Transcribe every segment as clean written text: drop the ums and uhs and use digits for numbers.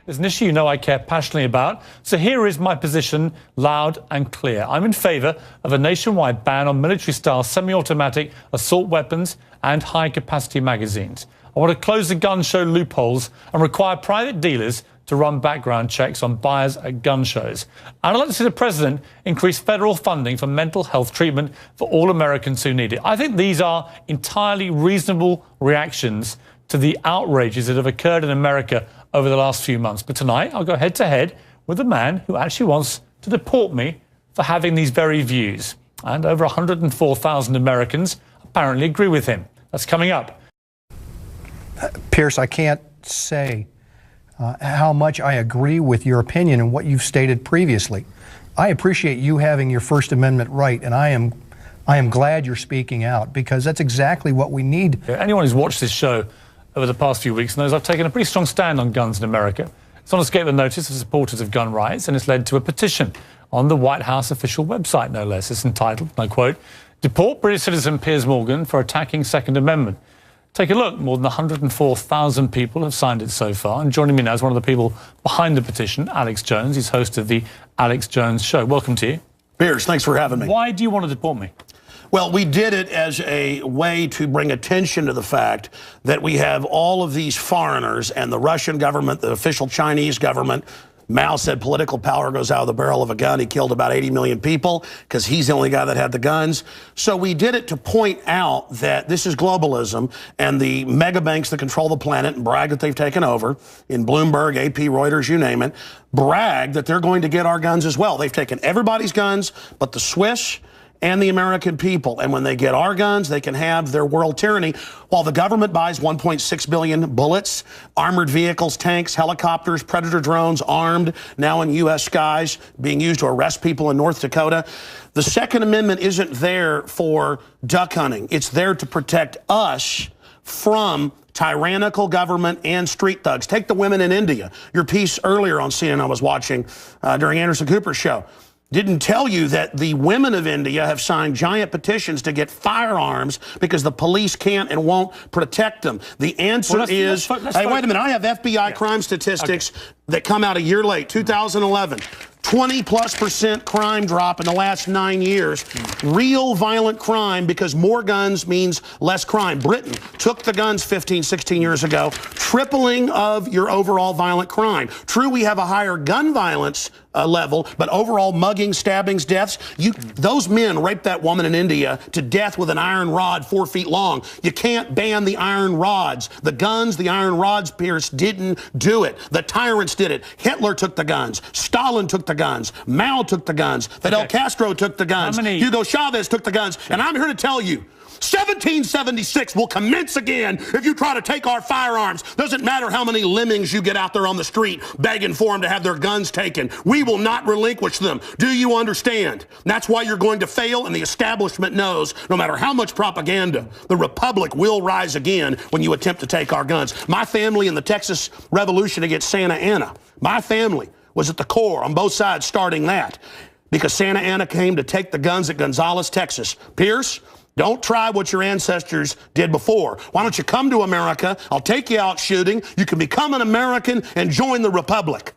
It's an issue you know I care passionately about. So here is my position, loud and clear. I'm in favour of a nationwide ban on military-style semi-automatic assault weapons and high-capacity magazines. I want to close the gun show loopholes and require private dealers to run background checks on buyers at gun shows. And I'd like to see the president increase federal funding for mental health treatment for all Americans who need it. I think these are entirely reasonable reactions to the outrages that have occurred in America over the last few months. But tonight, I'll go head-to-head with a man who actually wants to deport me for having these very views. And over 104,000 Americans apparently agree with him. That's coming up. Piers, I can't say how much I agree with your opinion and what you've stated previously. I appreciate you having your First Amendment right, and I am glad you're speaking out, because that's exactly what we need. Anyone who's watched this show over the past few weeks knows I've taken a pretty strong stand on guns in America. It's not escaped the notice of supporters of gun rights, and it's led to a petition on the White House official website, no less. It's entitled, and I quote, "Deport British citizen Piers Morgan for attacking Second Amendment." Take a look. More than 104,000 people have signed it so far. And joining me now is one of the people behind the petition, Alex Jones. He's host of the Alex Jones Show. Welcome to you. Piers, thanks for having me. Why do you want to deport me? Well, we did it as a way to bring attention to the fact that we have all of these foreigners, and the Russian government, the official Chinese government. Mao said political power goes out of the barrel of a gun. He killed about 80 million people because he's the only guy that had the guns. So we did it to point out that this is globalism, and the mega banks that control the planet and brag that they've taken over, in Bloomberg, AP, Reuters, you name it, brag that they're going to get our guns as well. They've taken everybody's guns but the Swiss and the American people. And when they get our guns, they can have their world tyranny, while the government buys 1.6 billion bullets, armored vehicles, tanks, helicopters, Predator drones, armed, now in U.S. skies, being used to arrest people in North Dakota. The Second Amendment isn't there for duck hunting. It's there to protect us from tyrannical government and street thugs. Take the women in India. Your piece earlier on CNN I was watching during Anderson Cooper's show didn't tell you that the women of India have signed giant petitions to get firearms because the police can't and won't protect them. The answer is, hey, wait a minute, I have FBI crime statistics that come out a year late, 2011. 20+% crime drop in the last 9 years. Real violent crime, because more guns means less crime. Britain took the guns 15, 16 years ago, tripling of your overall violent crime. True, we have a higher gun violence level, but overall mugging, stabbings, deaths, those men raped that woman in India to death with an iron rod 4 feet long. You can't ban the iron rods. The guns, the iron rods, Piers, didn't do it. The tyrants did it. Hitler took the guns. Stalin took the guns. Mao took the guns. Fidel Castro took the guns. Hugo Chavez took the guns. And I'm here to tell you, 1776 will commence again if you try to take our firearms. Doesn't matter how many lemmings you get out there on the street begging for them to have their guns taken. We will not relinquish them. Do you understand? That's why you're going to fail, and the establishment knows no matter how much propaganda, the Republic will rise again when you attempt to take our guns. My family in the Texas Revolution against Santa Anna, my family was at the core on both sides starting that, because Santa Anna came to take the guns at Gonzales, Texas. Piers, don't try what your ancestors did before. Why don't you come to America? I'll take you out shooting. You can become an American and join the Republic.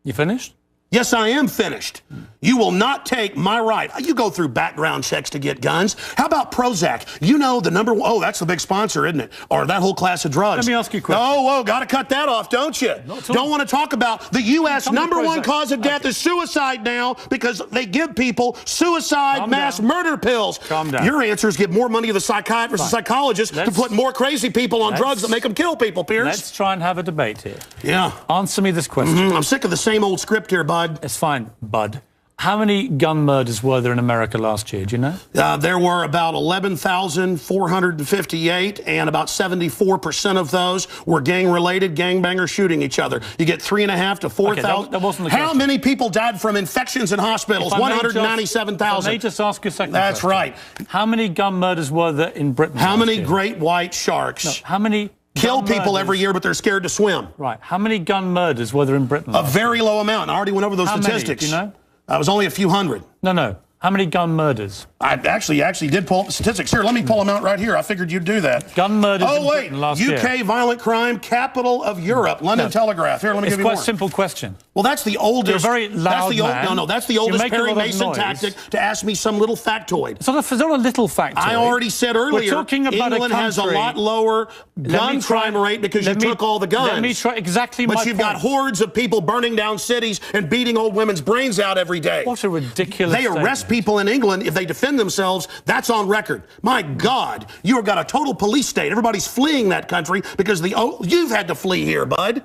You finished? Yes, I am finished. You will not take my right. You go through background checks to get guns. How about Prozac? You know the number one, oh, that's the big sponsor, isn't it? Or that whole class of drugs. Let me ask you a question. Oh, got to cut that off, don't you? Don't want to talk about the U.S. number one cause of death is suicide now, because they give people suicide mass murder pills. Calm down. Your answer is give more money to the psychiatrists and psychologists to put more crazy people on drugs that make them kill people, Piers. Let's try and have a debate here. Yeah. Answer me this question. I'm sick of the same old script here, bud. It's fine, bud. How many gun murders were there in America last year? Do you know? There were about 11,458, and about 74% of those were gang-related, gangbangers shooting each other. You get 3,500 to 4,000. That wasn't the How question. many people died from infections in hospitals? 197,000. Let me just ask you a second That's question. right. How many gun murders were there in Britain How last many year? great white sharks How many kill people every year, but they're scared to swim? Right. How many gun murders were there in Britain A last very low amount. I already went over those How statistics. many? Do you know? It was only a few hundred. No. How many gun murders? I actually did pull up the statistics. Here, let me pull them out right here. I figured you'd do that. Gun murders in wait. Britain last year. UK violent crime, capital of Europe. London Telegraph. Here, let me give you more. It's quite a simple question. Well, that's the oldest. You're a very loud man. No, that's the oldest make a Perry lot of Mason noise. tactic to ask me some little factoid. It's not a little factoid. I already said earlier, We're talking about England has a lot lower gun crime rate because you took all the guns. Let me try exactly my But you've got hordes of people burning down cities and beating old women's brains out every day. What a ridiculous They arrest people in England if they defend themselves. That's on record. My God, you have got a total police state. Everybody's fleeing that country because you've had to flee here, bud.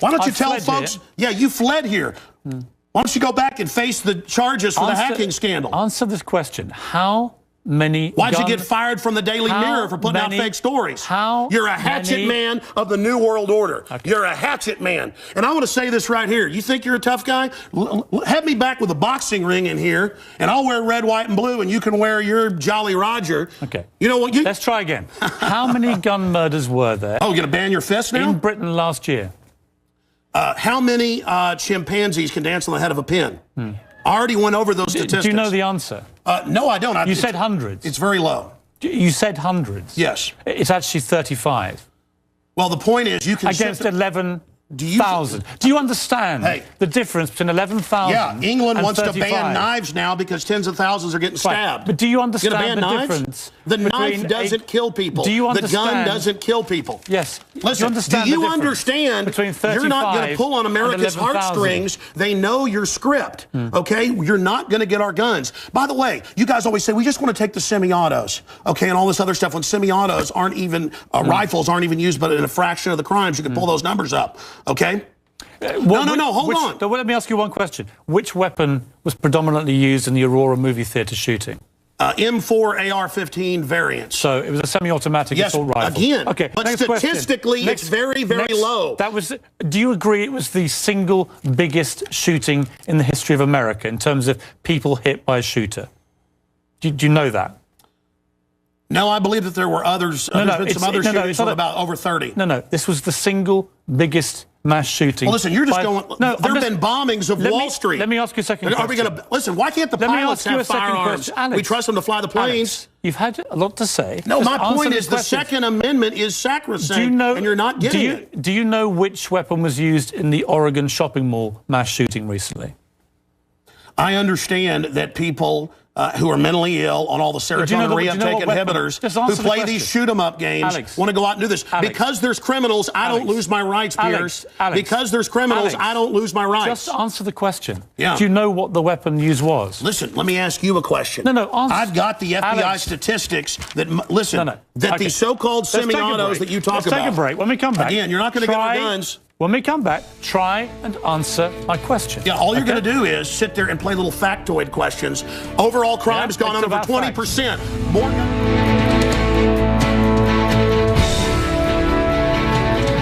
Why don't you tell folks? Here. Yeah, you fled here. Why don't you go back and face the charges for the hacking scandal? Answer this question. How many Why'd you get fired from the Daily Mirror for putting out fake stories? You're a hatchet man of the New World Order. Okay. You're a hatchet man. And I want to say this right here. You think you're a tough guy? Have me back with a boxing ring in here, and I'll wear red, white, and blue, and you can wear your Jolly Roger. Okay. You know what? Let's try again. How many gun murders were there? Oh, you're going to ban your fist now? In Britain last year. How many chimpanzees can dance on the head of a pin? I already went over those statistics. Do you know the answer? No, I don't. You said hundreds. It's very low. You said hundreds. Yes. It's actually 35. Well, the point is you can... Against 11,000. Do you understand the difference between 11,000 Yeah, England and wants 35? to ban knives now because tens of thousands are getting stabbed. Right. But do you understand the knives? difference? The knife doesn't kill people. Do you understand? The gun doesn't kill people. Yes. Listen, do you understand between 35 you're not going to pull on America's heartstrings. They know your script, okay? You're not going to get our guns. By the way, you guys always say, we just want to take the semi-autos, okay, and all this other stuff. When semi-autos aren't even, rifles aren't even used, but in a fraction of the crimes, you can pull those numbers up, okay? No, hold on. Let me ask you one question. Which weapon was predominantly used in the Aurora movie theatre shooting? M4 AR-15 variants. So it was a semi-automatic assault rifle. Again. Okay. But statistically, it's very, very low. Do you agree it was the single biggest shooting in the history of America in terms of people hit by a shooter? Do you know that? No, I believe that there were others. There's been some other shootings with about over 30. No. This was the single biggest mass shooting. Well, listen, you're just going... No, there have been bombings of Wall Street. Let me ask you a second question. Are we going to... Listen, why can't the pilots have firearms? We trust them to fly the planes. Alex, you've had a lot to say. No, my point is the Second Amendment is sacrosanct, and you're not getting it. Do you know which weapon was used in the Oregon shopping mall mass shooting recently? I understand that people... who are mentally ill on all the serotonin reuptake inhibitors, who play these shoot-em-up games, want to go out and do this. Because there's criminals, I don't lose my rights, Piers. Because there's criminals, I don't lose my rights. Just answer the question. Yeah. Do you know what the weapon used was? Listen, let me ask you a question. No, answer. I've got the FBI statistics that, that the so-called semi-autos that you talk about. Let's take a break. When we come back. Again, you're not going to get our guns. When we come back, try and answer my question. Yeah, all you're going to do is sit there and play little factoid questions. Overall crime has gone up over 20%. More.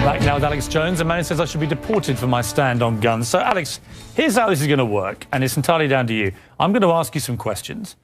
Back now with Alex Jones. A man who says I should be deported for my stand on guns. So, Alex, here's how this is going to work, and it's entirely down to you. I'm going to ask you some questions.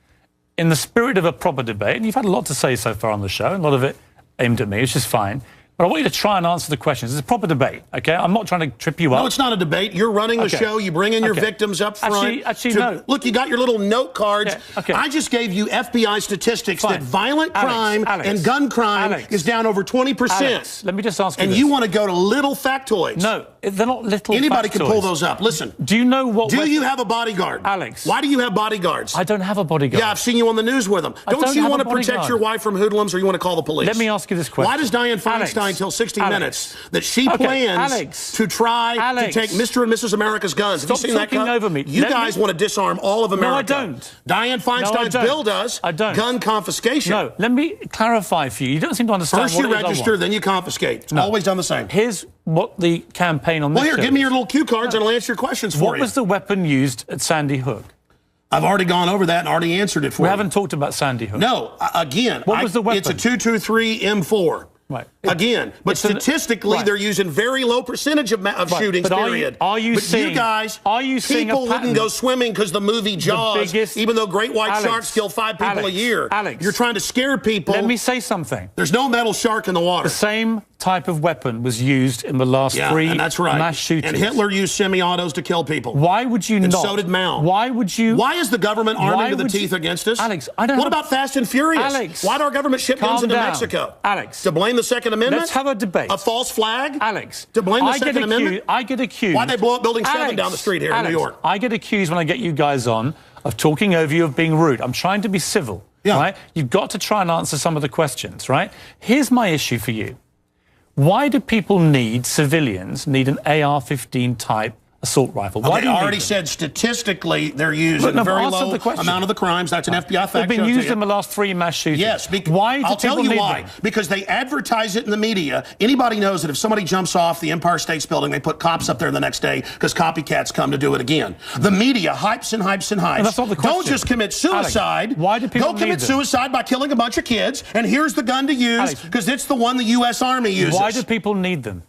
In the spirit of a proper debate, and you've had a lot to say so far on the show, and a lot of it aimed at me, which is fine. But I want you to try and answer the questions. It's a proper debate, okay? I'm not trying to trip you up. No, it's not a debate. You're running the show. You bring in your victims up front. Actually, no. Look, you got your little note cards. Yeah, okay. I just gave you FBI statistics that violent crime and gun crime is down over 20%. Alex, let me just ask you this. You want to go to little factoids. No, they're not little Anybody factoids. can pull those up. Listen. Do you know what... Do you have a bodyguard? Alex. Why do you have bodyguards? I don't have a bodyguard. Yeah, I've seen you on the news with them. Don't you want to protect your wife from hoodlums, or you want to call the police? Let me ask you this question. Why does Dianne Feinstein tell 60 Minutes that she plans to try to take Mr. and Mrs. America's guns? Stop Have you seen talking that? over me. You guys want to disarm all of America. No, I don't. Dianne Feinstein's bill does. I don't. Gun confiscation. No, let me clarify for you. You don't seem to understand First you register, then you confiscate. It's always done the same. Here's what the campaign on this Well, here, give me your little cue cards and I'll answer your questions for you. What was the weapon used at Sandy Hook? I've already gone over that and already answered it for you. We haven't talked about Sandy Hook. No, again. What was the weapon? It's a 223 M4. Right. Again, but statistically, they're using very low percentage of shootings, period. Are you seeing, you guys, people wouldn't go swimming because the movie Jaws, even though great white sharks kill 5 people a year. Alex, you're trying to scare people. Let me say something. There's no metal shark in the water. The same type of weapon was used in the last three and that's right. mass shootings. And Hitler used semi-autos to kill people. Why would you and not? So did Mao. Why would you? Why is the government arming to the teeth against us? Alex, I don't What about Fast and Furious? Alex, why do our government ship guns into Mexico? Alex. To blame the Second Amendment? Let's have a debate. A false flag? Alex. To blame the Second Amendment? I get accused. Why'd they blow up Building 7 down the street here in New York? I get accused when I get you guys on of talking over you, of being rude. I'm trying to be civil. Yeah. Right? You've got to try and answer some of the questions, right? Here's my issue for you. Why do people civilians need an AR-15 type assault rifle? Why do you already said statistically they're used in a very low amount of the crimes. That's an FBI fact. They've been used in the last 3 mass shootings. Yes. Why do I'll tell you why. them? Because they advertise it in the media. Anybody knows that if somebody jumps off the Empire State Building, they put cops up there the next day because copycats come to do it again. The media hypes and hypes and hypes. And that's not the question. Don't just commit suicide. Alex, why do people Go commit suicide by killing a bunch of kids, and here's the gun to use because it's the one the U.S. Army uses. Why do people need them?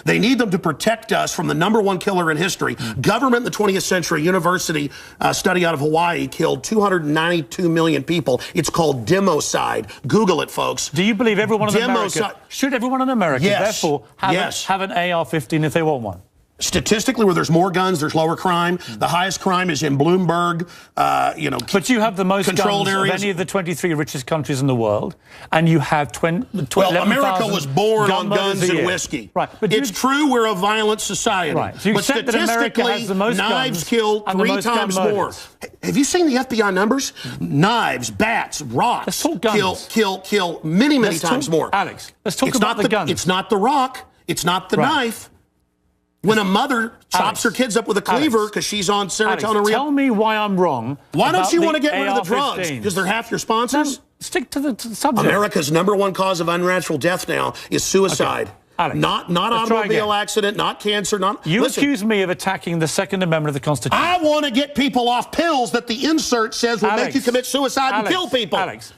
They need them to protect us from the #1 killer in history. Government in the 20th century, university study out of Hawaii killed 292 million people. It's called democide. Google it, folks. Do you believe everyone in America should everyone in America therefore have an AR-15 if they want one? Statistically, where there's more guns, there's lower crime. The highest crime is in Bloomberg, But you have the most guns of any of the 23 richest countries in the world, and you have Well, America was born on guns and whiskey. Right. But it's true we're a violent society. Right. So you but accept that America has the most knives kill 3 times more. Have you seen the FBI numbers? Knives, bats, rocks kill many times more. Alex, let's talk about the guns. It's not the rock. It's not the knife. When a mother chops her kids up with a cleaver because she's on serotonin. Tell me why I'm wrong. Why don't you want to get rid of the drugs? Because they're half your sponsors? No, stick to the subject. America's #1 cause of unnatural death now is suicide. Okay. Alex, not automobile accident, not cancer, not... You accuse me of attacking the Second Amendment of the Constitution. I want to get people off pills that the insert says will make you commit suicide and kill people. Alex,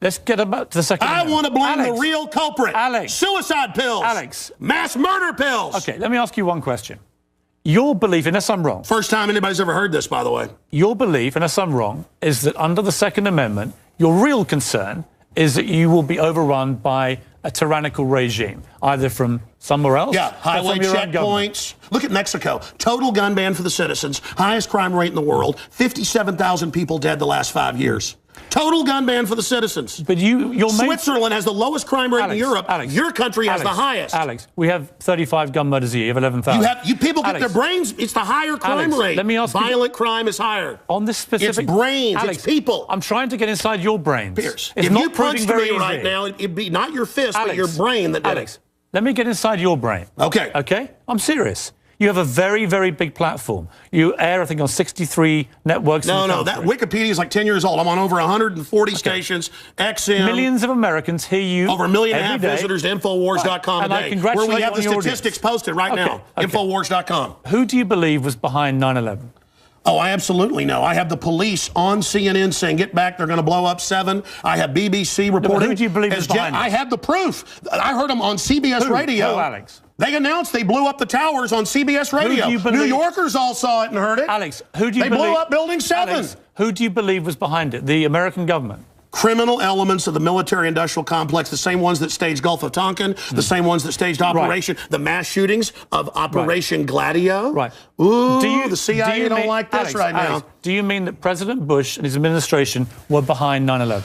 let's get about to the Second Amendment. I want to blame the real culprit. Suicide pills. Mass murder pills. Okay, let me ask you one question. Your belief, unless I'm wrong... First time anybody's ever heard this, by the way. Your belief, unless I'm wrong, is that under the Second Amendment, your real concern is that you will be overrun by a tyrannical regime, either from somewhere else or highway from your own government. checkpoints. Look at Mexico. Total gun ban for the citizens. Highest crime rate in the world. 57,000 people dead the last 5 years. Total gun ban for the citizens. But Switzerland has the lowest crime rate in Europe. Your country has the highest. Alex, we have 35 gun murders a year. You have 11,000. You people get their brains. It's the higher crime rate. Let me ask Violent crime is higher. On this specific... It's brains. Alex, it's people. I'm trying to get inside your brains. Piers, it's if not you punched me very right now, it'd be not your fist, but your brain that did it. Let me get inside your brain. Okay. Okay? I'm serious. You have a very, very big platform. You air, I think, on 63 networks. No, that Wikipedia is like 10 years old. I'm on over 140 stations. XM. Millions of Americans hear you. Over 1.5 million visitors to Infowars.com and today. I congratulate where we have you on the statistics posted right now. Infowars.com. Who do you believe was behind 9/11? Oh, I absolutely know. I have the police on CNN saying, get back, they're going to blow up 7. I have BBC reporting. Who do you believe is behind I have the proof. I heard them on CBS Radio. Who, Alex? They announced they blew up the towers on CBS Radio. New Yorkers all saw it and heard it. Alex, who do you believe? They blew up Building 7. Alex, who do you believe was behind it? The American government? Criminal elements of the military-industrial complex, the same ones that staged Gulf of Tonkin, the same ones that staged the mass shootings of Operation Gladio. Right. Ooh, the CIA don't like this now. Do you mean that President Bush and his administration were behind 9/11?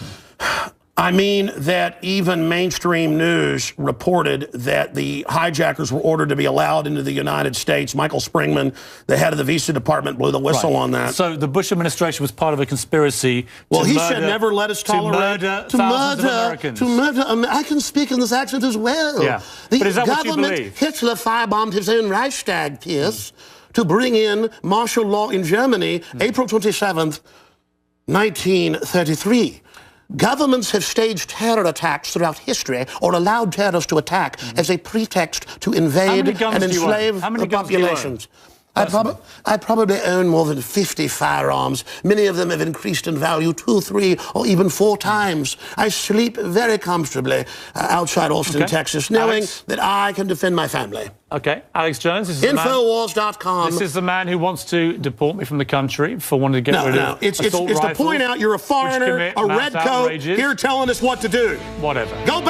I mean that even mainstream news reported that the hijackers were ordered to be allowed into the United States. Michael Springman, the head of the visa department, blew the whistle on that. So the Bush administration was part of a conspiracy he said never let us tolerate to murder I can speak in this accent as well. Yeah. The but is that what you government, believe? Hitler firebombed his own Reichstag, Piers, to bring in martial law in Germany, April 27th, 1933. Governments have staged terror attacks throughout history or allowed terrorists to attack as a pretext to invade and enslave the populations. I probably own more than 50 firearms. Many of them have increased in value 2, 3, or even 4 times. I sleep very comfortably outside Austin, Texas, knowing that I can defend my family. Okay, Alex Jones. This is Infowars.com. This is the man who wants to deport me from the country for wanting to get rid of it's to point out you're a foreigner, a redcoat, here telling us what to do. Whatever. Go back.